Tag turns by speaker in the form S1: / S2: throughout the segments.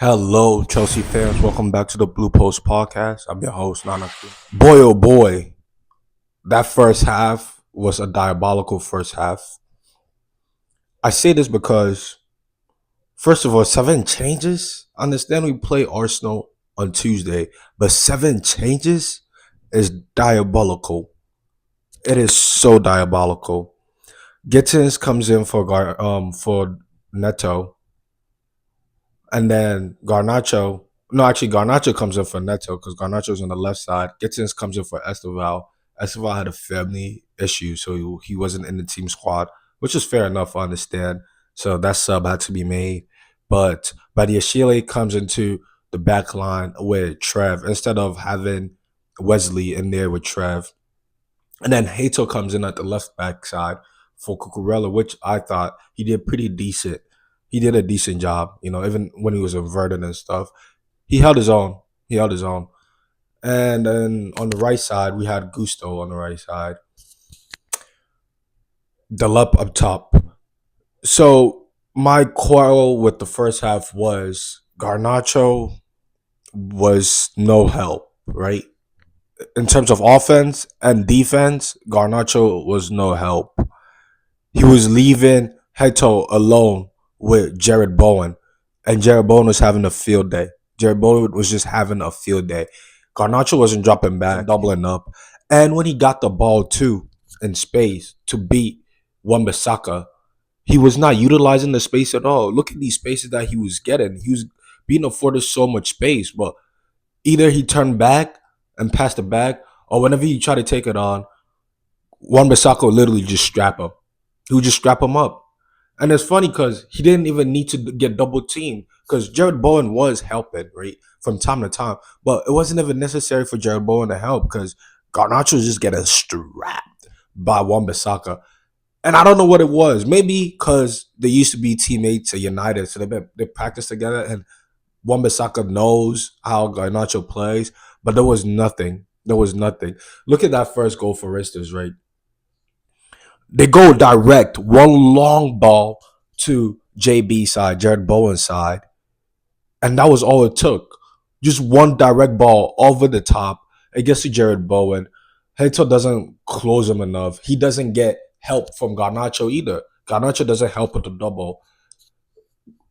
S1: Hello, Chelsea fans. Welcome back to the Blue Post Podcast. I'm your host, Nana. Boy, oh boy, that first half was a diabolical first half. I say this because, first of all, 7 changes. I understand we play Arsenal on Tuesday, but 7 changes is diabolical. It is so diabolical. Gittins comes in for Neto, and then Garnacho. No, actually, Garnacho comes in for Neto because Garnacho's on the left side. Gittins comes in for Esteval. Esteval had a family issue, so he wasn't in the team squad, which is fair enough. I understand. So that sub had to be made. But Badiashile comes into the back line with Trev instead of having Wesley in there with Trev. And then Hato comes in at the left back side for Cucurella, which I thought he did pretty decent. He did a decent job, even when he was inverted and stuff. He held his own. He held his own. And then on the right side, we had Gusto on the right side. Delup up top. So my quarrel with the first half was Garnacho was no help, right? In terms of offense and defense, Garnacho was no help. He was leaving Heto alone with Jared Bowen, and Jared Bowen was having a field day. Jared Bowen was just having a field day. Garnacho wasn't dropping back, doubling up. And when he got the ball, too, in space to beat Wan-Bissaka, he was not utilizing the space at all. Look at these spaces that he was getting. He was being afforded so much space, but either he turned back and passed it back, or whenever he tried to take it on, Wan-Bissaka would literally just strap him. He would just strap him up. And it's funny because he didn't even need to get double teamed because Jared Bowen was helping, right, from time to time. But it wasn't even necessary for Jared Bowen to help because Garnacho was just getting strapped by Wan-Bissaka. And I don't know what it was. Maybe because they used to be teammates at United, so they practiced together, and Wan-Bissaka knows how Garnacho plays. But there was nothing. There was nothing. Look at that first goal, for instance, right? They go direct, one long ball to JB side, Jared Bowen's side. And that was all it took. Just one direct ball over the top. It gets to Jared Bowen. Heto doesn't close him enough. He doesn't get help from Garnacho either. Garnacho doesn't help with the double.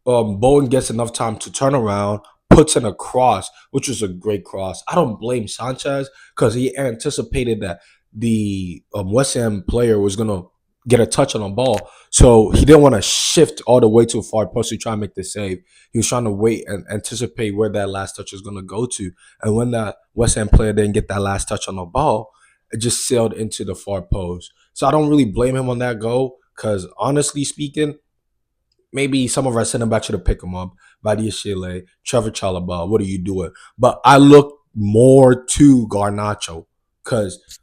S1: Bowen gets enough time to turn around, puts in a cross, which was a great cross. I don't blame Sanchez because he anticipated that the West Ham player was going to get a touch on the ball. So he didn't want to shift all the way to a far post to try and make the save. He was trying to wait and anticipate where that last touch was going to go to. And when that West Ham player didn't get that last touch on the ball, it just sailed into the far post. So I don't really blame him on that goal because honestly speaking, maybe some of our center backs should have picked him up. Badiashile, Trevor Chalobah, what are you doing? But I look more to Garnacho because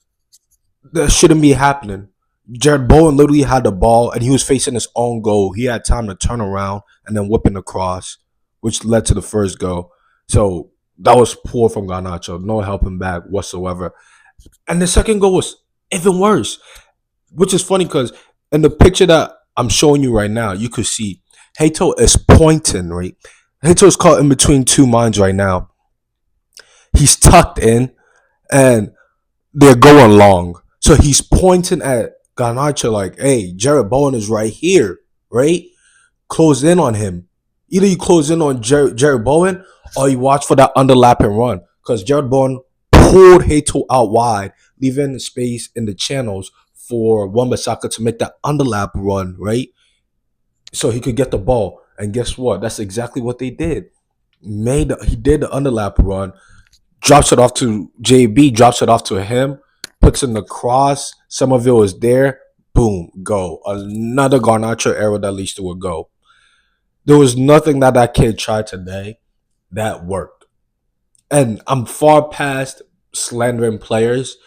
S1: that shouldn't be happening. Jared Bowen literally had the ball and he was facing his own goal. He had time to turn around and then whip in the cross, which led to the first goal. So that was poor from Garnacho. No helping back whatsoever. And the second goal was even worse, which is funny because in the picture that I'm showing you right now, you could see Hato is pointing, right? Hato is caught in between two minds right now. He's tucked in and they're going long. So he's pointing at Garnacho like, hey, Jared Bowen is right here, right? Close in on him. Either you close in on Jared Bowen or you watch for that underlap and run. Because Jared Bowen pulled Hato out wide, leaving space in the channels for Wan-Bissaka to make that underlap run, right? So he could get the ball. And guess what? That's exactly what they did. He did the underlap run, drops it off to JB, drops it off to him, puts in the cross. Somerville is there. Boom, go. Another Garnacho error that leads to a goal. There was nothing that kid tried today that worked. And I'm far past slandering players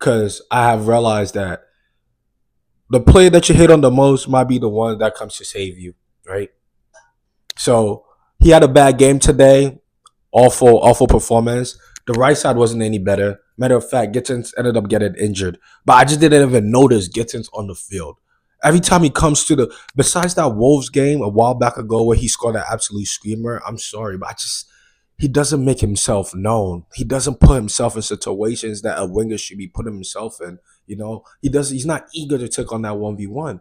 S1: because I have realized that the player that you hit on the most might be the one that comes to save you, right? So he had a bad game today. Awful performance. The right side wasn't any better. Matter of fact, Gittins ended up getting injured. But I just didn't even notice Gittins on the field. Every time he comes to the, besides that Wolves game a while back ago where he scored that absolute screamer, I'm sorry, but he doesn't make himself known. He doesn't put himself in situations that a winger should be putting himself in. He's not eager to take on that 1v1.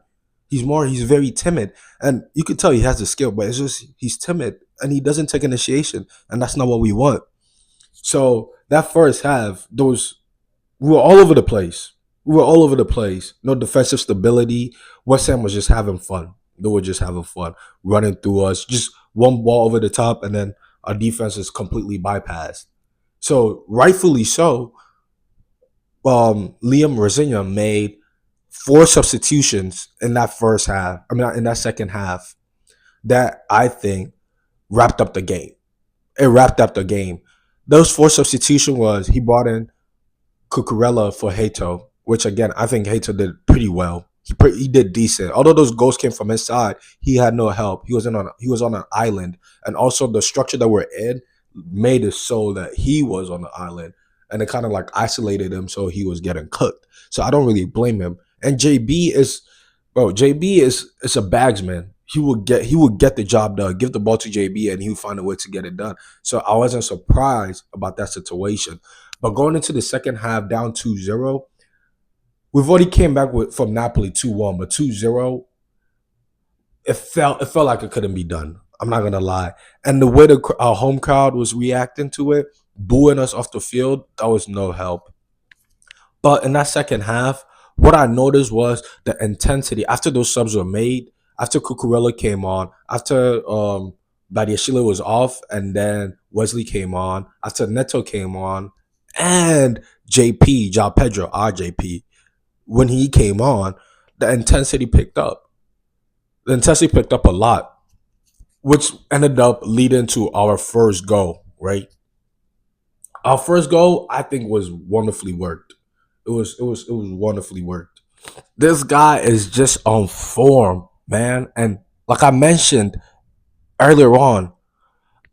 S1: He's very timid. And you can tell he has the skill, but it's just he's timid and he doesn't take initiation. And that's not what we want. So that first half, we were all over the place. We were all over the place. No defensive stability. West Ham was just having fun. They were just having fun, running through us. Just one ball over the top, and then our defense is completely bypassed. So rightfully so, Liam Rosinya made four substitutions in that first half. I mean, in that second half, that I think wrapped up the game. It wrapped up the game. Those four substitution was he brought in Cucurella for Hato, which again I think Hato did pretty well. He did decent. Although those goals came from inside, he had no help. He was on an island, and also the structure that we're in made it so that he was on the island, and it kind of like isolated him, so he was getting cooked. So I don't really blame him. And JB is a bagsman. He would get the job done. Give the ball to JB, and he would find a way to get it done. So I wasn't surprised about that situation. But going into the second half, down 2-0, we've already came back from Napoli 2-1, but 2-0, it felt like it couldn't be done. I'm not gonna lie. And the way our home crowd was reacting to it, booing us off the field, that was no help. But in that second half, what I noticed was the intensity after those subs were made, after Cucurella came on, after Badiashile was off, and then Wesley came on, after Neto came on, and JP, João Pedro, our JP, when he came on, the intensity picked up. The intensity picked up a lot, which ended up leading to our first goal, right? Our first goal, I think, was wonderfully worked. It was wonderfully worked. This guy is just on form, man. And like I mentioned earlier on,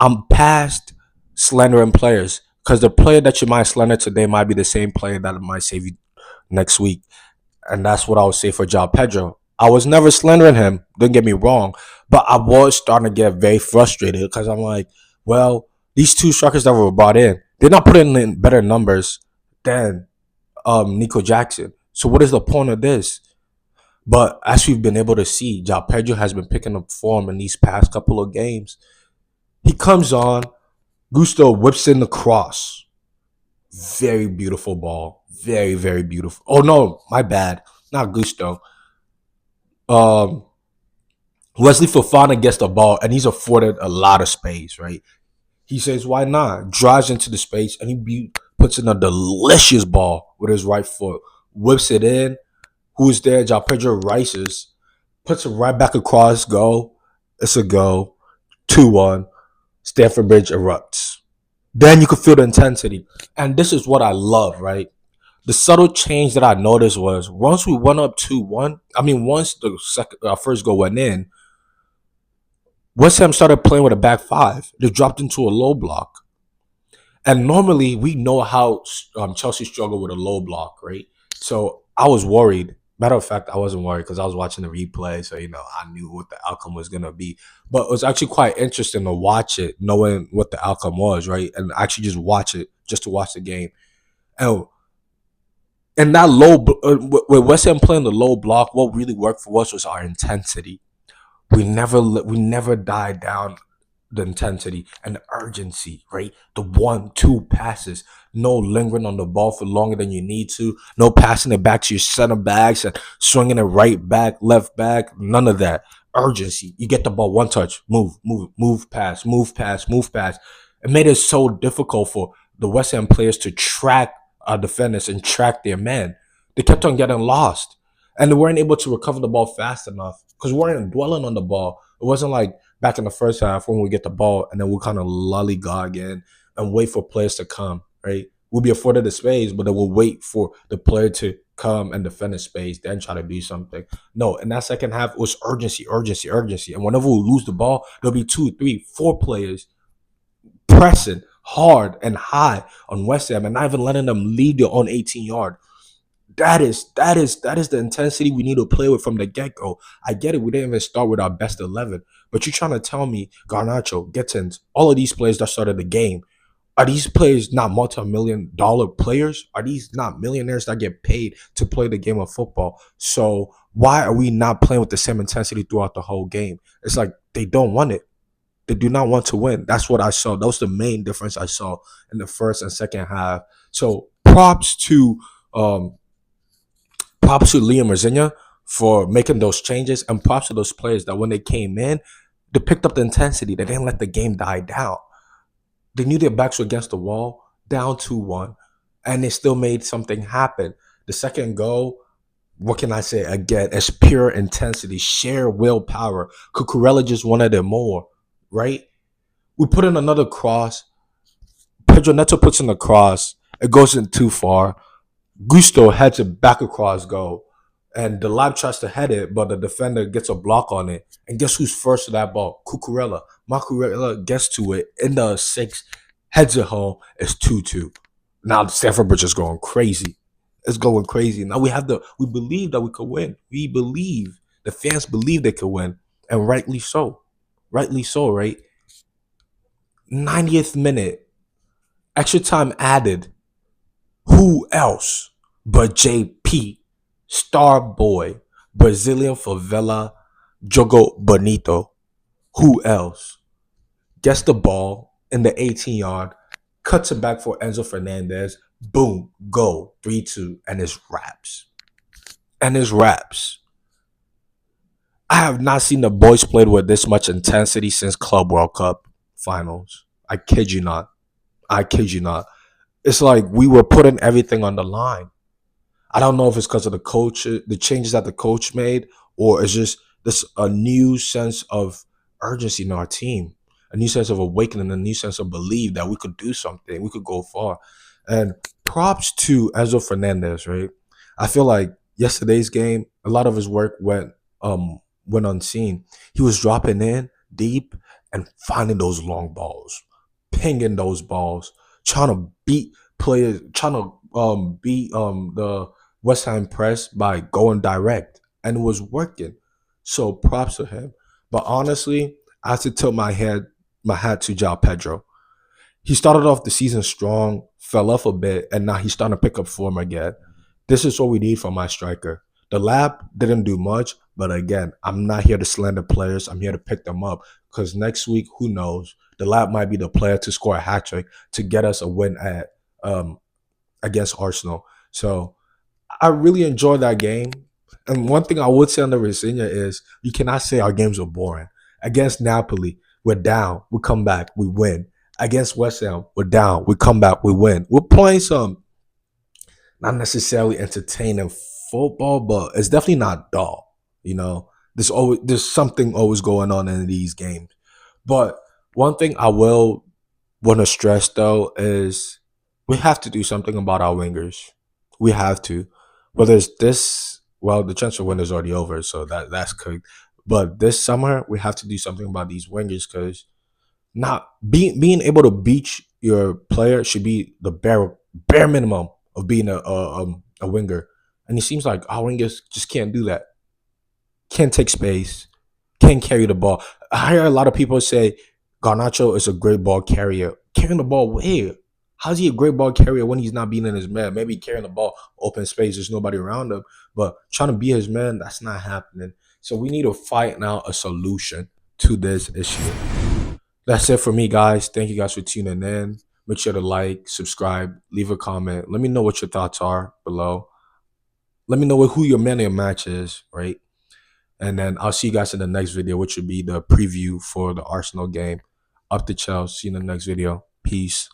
S1: I'm past slandering players because the player that you might slander today might be the same player that might save you next week. And that's what I would say for João Pedro. I was never slandering him, don't get me wrong, but I was starting to get very frustrated because I'm like, well, these two strikers that were brought in, they're not putting in better numbers than Nico Jackson. So what is the point of this? But as we've been able to see, João Pedro has been picking up form in these past couple of games. He comes on, Gusto whips in the cross. Very beautiful ball. Very, very beautiful. Oh no, my bad. Not Gusto. Um, Wesley Fofana gets the ball and he's afforded a lot of space, right? He says, why not? Drives into the space and puts in a delicious ball with his right foot. Whips it in. Who's there? João Pedro rises. Puts it right back across. Go. It's a go. 2-1. Stamford Bridge erupts. Then you can feel the intensity. And this is what I love, right? The subtle change that I noticed was once we went up 2-1, once our first goal went in, West Ham started playing with a back five. They dropped into a low block. And normally we know how Chelsea struggle with a low block, right? So I was worried. Matter of fact, I wasn't worried because I was watching the replay. So, I knew what the outcome was going to be. But it was actually quite interesting to watch it, knowing what the outcome was, right? And actually just watch it, just to watch the game. And that with West Ham playing the low block, what really worked for us was our intensity. We never died down the intensity and the urgency, right? The 1-2 passes, no lingering on the ball for longer than you need to, no passing it back to your center backs and swinging it right back, left back, none of that. Urgency. You get the ball, one touch, move, pass, move, pass, move, pass. It made it so difficult for the West Ham players to track our defenders and track their men. They kept on getting lost. And they weren't able to recover the ball fast enough because we weren't dwelling on the ball. It wasn't like back in the first half when we get the ball and then we'll kind of lollygog in and wait for players to come, right? We'll be afforded the space, but then we'll wait for the player to come and defend the space, then try to do something. No, in that second half, it was urgency, urgency, urgency. And whenever we lose the ball, there'll be 2, 3, 4 players pressing hard and high on West Ham and not even letting them leave their own 18-yard. That is the intensity we need to play with from the get go. I get it. We didn't even start with our best 11, but you're trying to tell me Garnacho, Gittins, all of these players that started the game, are these players not multi-million-dollar players? Are these not millionaires that get paid to play the game of football? So why are we not playing with the same intensity throughout the whole game? It's like they don't want it. They do not want to win. That's what I saw. That was the main difference I saw in the first and second half. So um props to Liam Razinha for making those changes, and props to those players that when they came in, they picked up the intensity. They didn't let the game die down. They knew their backs were against the wall, down 2-1, and they still made something happen. The second goal, what can I say? Again, it's pure intensity, sheer willpower. Cucurella just wanted it more, right? We put in another cross. Pedro Neto puts in a cross. It goes in too far. Gusto heads it back across goal. And the lab tries to head it, but the defender gets a block on it. And guess who's first to that ball? Cucurella. Macucurella gets to it in the six, heads it home. It's 2-2. Now the Stanford Bridge is going crazy. It's going crazy. Now we believe that we could win. We believe. The fans believe they could win. And rightly so. Rightly so, right? 90th minute. Extra time added. Who else but JP, Star Boy, Brazilian Favela, Jogo Bonito? Who else? Gets the ball in the 18-yard, cuts it back for Enzo Fernandez. Boom, go 3-2, and it's wraps. And it's wraps. I have not seen the boys played with this much intensity since Club World Cup finals. I kid you not. I kid you not. It's like we were putting everything on the line. I don't know if it's because of the coach, the changes that the coach made, or it's just this a new sense of urgency in our team, a new sense of awakening, a new sense of belief that we could do something, we could go far. And props to Enzo Fernandez, right? I feel like yesterday's game, a lot of his work went unseen. He was dropping in deep and finding those long balls, pinging those balls, trying to beat players, trying to beat the West Ham press by going direct, and it was working. So props to him. But honestly, I have to tilt my hat to João Pedro. He started off the season strong, fell off a bit, and now he's starting to pick up form again. This is what we need from my striker. The lab didn't do much, but again, I'm not here to slander players. I'm here to pick them up because next week, who knows? The lab might be the player to score a hat trick to get us a win at against Arsenal. So I really enjoyed that game. And one thing I would say on the Virginia is you cannot say our games are boring. Against Napoli, we're down, we come back, we win. Against West Ham, we're down, we come back, we win. We're playing some not necessarily entertaining football, but it's definitely not dull. You know, there's something always going on in these games. But one thing I will want to stress though is we have to do something about our wingers. We have to. Whether it's this, well, the transfer window is already over, so that's cooked. But this summer, we have to do something about these wingers because not being able to beat your player should be the bare minimum of being a winger. And it seems like our wingers just can't do that. Can't take space. Can't carry the ball. I hear a lot of people say Garnacho is a great ball carrier. Carrying the ball where? How's he a great ball carrier when he's not being in his man? Maybe carrying the ball open space, there's nobody around him. But trying to be his man, that's not happening. So we need to fight now a solution to this issue. That's it for me, guys. Thank you guys for tuning in. Make sure to like, subscribe, leave a comment. Let me know what your thoughts are below. Let me know who your man of your match is, right? And then I'll see you guys in the next video, which would be the preview for the Arsenal game. Up the Chelsea. See you in the next video. Peace.